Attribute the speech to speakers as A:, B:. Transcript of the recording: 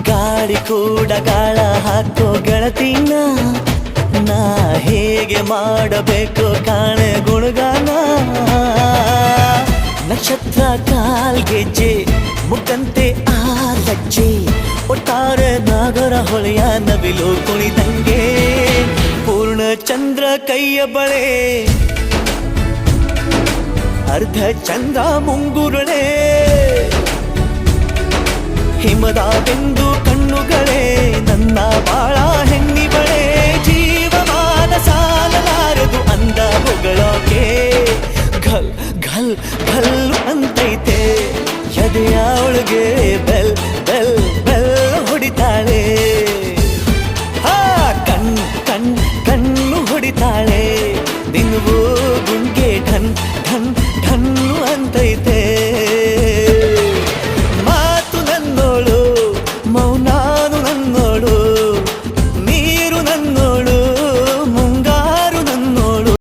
A: ಗಾಳಿ ಕೂಡ ಗಾಳ ಹಾಕೋ ಗೆಳತಿನ ನಾ ಹೇಗೆ ಮಾಡಬೇಕು ಕಾಣೆ ಗುಣಗಾನ ನಕ್ಷತ್ರ ಕಾಲ್ಗೆಜ್ಜೆ ಮುಖಂತೆ ಆ ಲಜ್ಜೆ ಒಟ್ಟಾರೆ ನಾಗರ ಹೊಳೆಯ ನವಿಲು ಕುಣಿದಂಗೆ ಪೂರ್ಣ ಚಂದ್ರ ಕೈಯ ಬಳೆ ಅರ್ಧ ಚಂದ್ರ ಮುಂಗುರುಳೆ ಹಿಮದ ಬೆಂದು ಕಣ್ಣುಗಳೇ ನನ್ನ ಬಾಳ